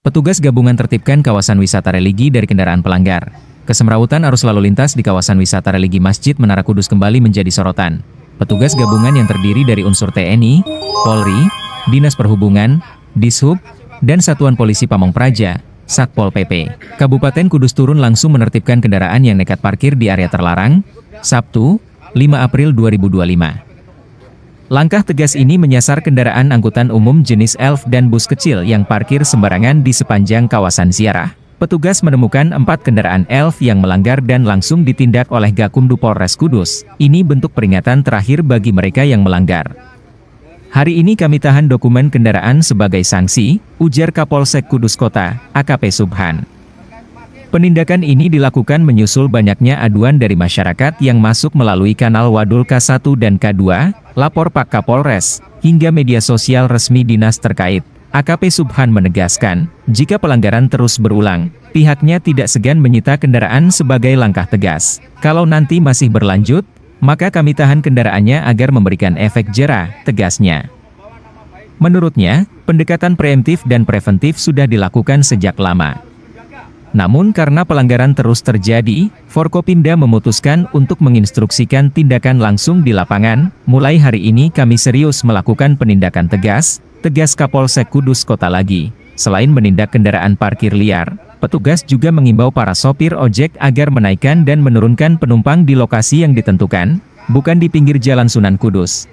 Petugas gabungan tertibkan kawasan wisata religi dari kendaraan pelanggar. Kesemrawutan arus lalu lintas di kawasan wisata religi Masjid Menara Kudus kembali menjadi sorotan. Petugas gabungan yang terdiri dari unsur TNI, Polri, Dinas Perhubungan, Dishub, dan Satuan Polisi Pamong Praja, Satpol PP, Kabupaten Kudus turun langsung menertibkan kendaraan yang nekat parkir di area terlarang, Sabtu, 5 April 2025. Langkah tegas ini menyasar kendaraan angkutan umum jenis elf dan bus kecil yang parkir sembarangan di sepanjang kawasan ziarah. Petugas menemukan 4 kendaraan elf yang melanggar dan langsung ditindak oleh Gakumdu Polres Kudus. Ini bentuk peringatan terakhir bagi mereka yang melanggar. Hari ini kami tahan dokumen kendaraan sebagai sanksi, ujar Kapolsek Kudus Kota, AKP Subhan. Penindakan ini dilakukan menyusul banyaknya aduan dari masyarakat yang masuk melalui kanal Wadul K1 dan K2, lapor Pak Kapolres, hingga media sosial resmi dinas terkait. AKP Subhan menegaskan, jika pelanggaran terus berulang, pihaknya tidak segan menyita kendaraan sebagai langkah tegas. Kalau nanti masih berlanjut, maka kami tahan kendaraannya agar memberikan efek jera, tegasnya. Menurutnya, pendekatan preemptif dan preventif sudah dilakukan sejak lama. Namun karena pelanggaran terus terjadi, Forkopimda memutuskan untuk menginstruksikan tindakan langsung di lapangan. Mulai hari ini kami serius melakukan penindakan tegas, tegas Kapolsek Kudus Kota lagi. Selain menindak kendaraan parkir liar, petugas juga mengimbau para sopir ojek agar menaikkan dan menurunkan penumpang di lokasi yang ditentukan, bukan di pinggir Jalan Sunan Kudus.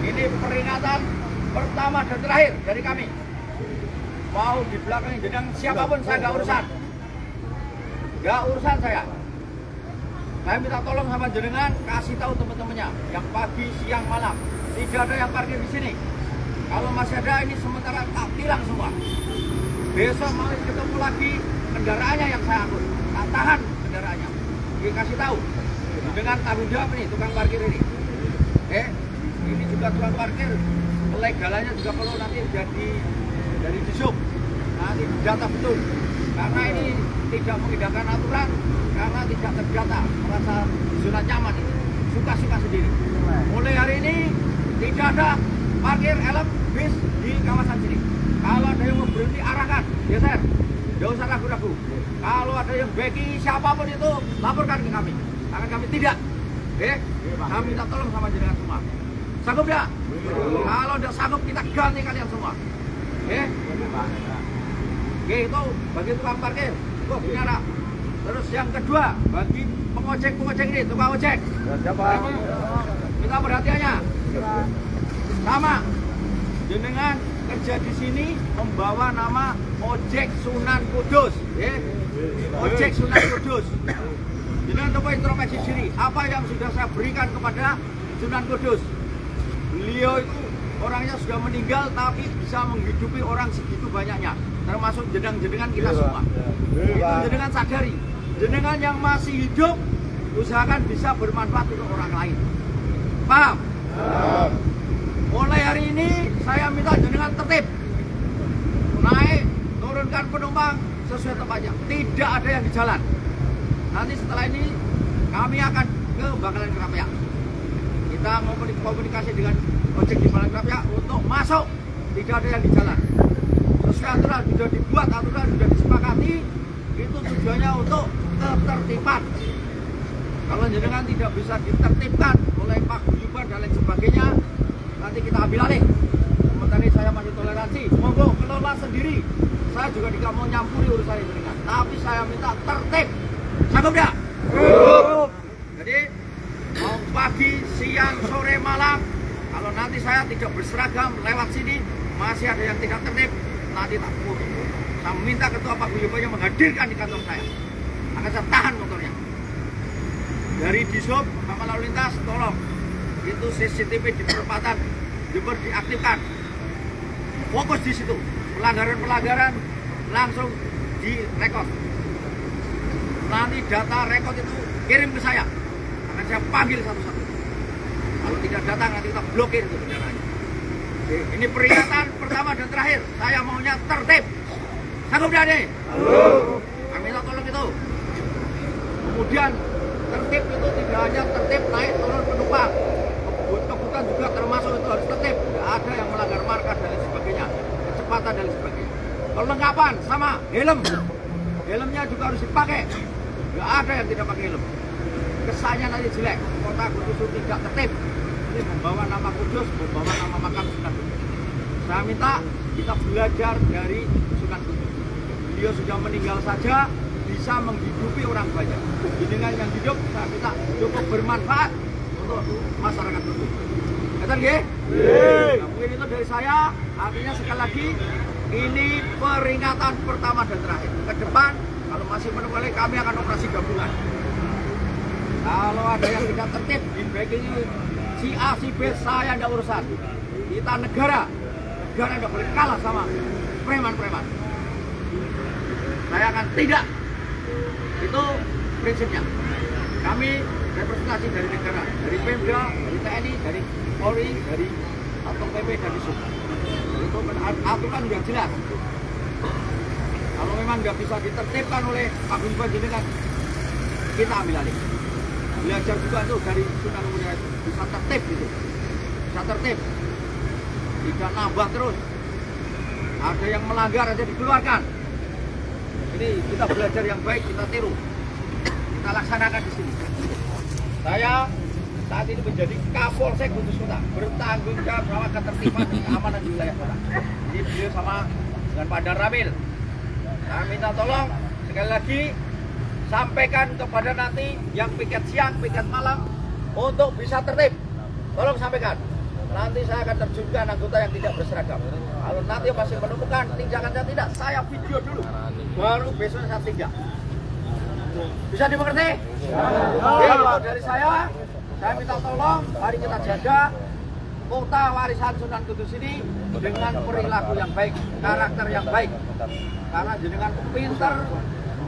Ini peringatan pertama dan terakhir dari kami. Mau di belakang jenang siapapun saya nggak urusan saya. Saya minta tolong sama jenengan, kasih tahu teman-temannya yang pagi, siang, malam tidak ada yang parkir di sini. Kalau masih ada ini sementara tak tilang semua. Besok mau ketemu lagi kendaraannya yang saya angkut, tak tahan kendaraannya. Dikasih tahu dengan tanggung jawab nih tukang parkir ini. Ini juga tukang parkir, pelegalannya juga perlu nanti jadi dari Dishub, nanti data betul, karena ini tidak mengindahkan aturan, karena tidak terdata, merasa zona nyaman ini, suka-suka sendiri. Mulai hari ini tidak ada parkir elf bis di kawasan sini. Kalau ada yang mau berhenti arahkan, geser, tidak usah ragu-ragu. Kalau ada yang beki siapapun itu laporkan ke kami, akan kami tidak. Kami minta tolong sama jenengan semua. Sanggup ya? Kalau tidak sanggup kita ganti kalian semua. Itu bagi tukang parkir, bicara. Terus yang kedua, bagi pengojek ini, tukang ojek. Kita perhatiannya. Sama, jenengan kerja di sini membawa nama Ojek Sunan Kudus. Ojek Sunan Kudus. Jenengan coba introspeksi diri, apa yang sudah saya berikan kepada Sunan Kudus. Beliau itu orangnya sudah meninggal tapi bisa menghidupi orang segitu banyaknya, termasuk jenengan kita semua. Itu jenengan sadari, jenengan yang masih hidup usahakan bisa bermanfaat untuk orang lain. Paham? Mulai hari ini saya minta jenengan tertib, naik turunkan penumpang sesuai tempatnya, tidak ada yang di jalan. Nanti setelah ini kami akan ke Bangkalan Kerapia. Kita mau komunikasi dengan ojek di Bangkalan Kerapia untuk masuk, tidak ada yang di jalan. Sesuai aturan sudah dibuat, aturan sudah disepakati, itu tujuannya untuk ketertiban. Kalau jenengan tidak bisa ditertibkan oleh Pak Guyuban dan lain sebagainya, nanti kita ambil alih. Sementara saya masih toleransi, monggo kelola sendiri. Saya juga tidak mau nyampuri urusan jenengan, tapi saya minta tertib. Sanggup tidak? Jadi mau pagi, siang, sore, malam, kalau nanti saya tidak berseragam lewat sini, masih ada yang tidak tertib, nanti tak foto. Saya minta Ketua Pak Guyuban yang menghadirkan di kantor saya, akan saya tahan motornya. Dari Dishub, Bapak Lalu Lintas, tolong itu CCTV di perempatan Jember diaktifkan, fokus di situ, pelanggaran langsung direkod. Nanti data rekod itu kirim ke saya, akan saya panggil satu-satu. Kalau tidak datang nanti kita blokir itu kendaraannya. Ini peringatan pertama dan terakhir, saya maunya tertib. Sanggup tidak nih? Kami minta tolong itu. Kemudian tertib itu tidak hanya tertib naik turun penumpang, kebutuhan juga termasuk itu harus tertib. Tidak ada yang melanggar marka dan lain sebagainya. percepatan dan sebagainya. Perlengkapan sama helm. Helmnya juga harus dipakai. Nggak ada yang tidak pakai helm. Kesannya nanti jelek. Kota Kudus itu tidak tertib. Ini membawa nama Kudus, membawa nama makam Sunan Kudus. Saya minta kita belajar dari Sunan Kudus. Beliau sudah meninggal saja bisa menghidupi orang banyak. Dengan yang hidup saya minta cukup bermanfaat untuk masyarakat Kudus. Betul nggih? Nah, mungkin itu dari saya. Artinya sekali lagi ini peringatan pertama dan terakhir. Ke depan kalau masih menunggu kami akan operasi gabungan. Kalau ada yang tidak tertib di baik ini si A, si B, saya tidak urusan. Kita negara tidak boleh kalah sama preman-preman. Saya akan tidak. Itu prinsipnya. Kami representasi dari negara, dari Pemda, dari TNI, dari Polri, dari Satpol PP, dari Sub. Itu aturan sudah jelas. Kalau memang nggak bisa ditertibkan oleh Pak Gubernur Jenderal, kita ambil alih. Belajar juga tuh dari Sunan Muria bisa tertib gitu, bisa tertib, tidak nambah terus. Ada yang melanggar aja dikeluarkan. Ini kita belajar yang baik, kita tiru, kita laksanakan di sini. Saya saat ini menjadi Kapolsek Kudus Kota, bertanggung jawab sama ketertiban dan keamanan di wilayah kota. Jadi beliau sama dengan Pak Dan Ramil. Saya minta tolong sekali lagi sampaikan kepada nanti yang piket siang, piket malam untuk bisa tertib. Tolong sampaikan. Nanti saya akan terjunkan anggota yang tidak berseragam. Kalau nanti masih menemukan tindakan saya tidak, saya video dulu. Baru besok saya tindak. Bisa dimengerti? Ya, dari saya minta tolong, mari kita jaga kota warisan Sunan Kudus ini dengan perilaku yang baik, karakter yang baik. Karena jenengan pinter,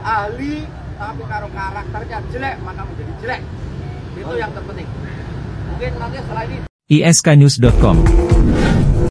ahli, tapi kalau karakternya jelek, maka menjadi jelek. Itu yang terpenting. Mungkin nanti setelah ini isknews.com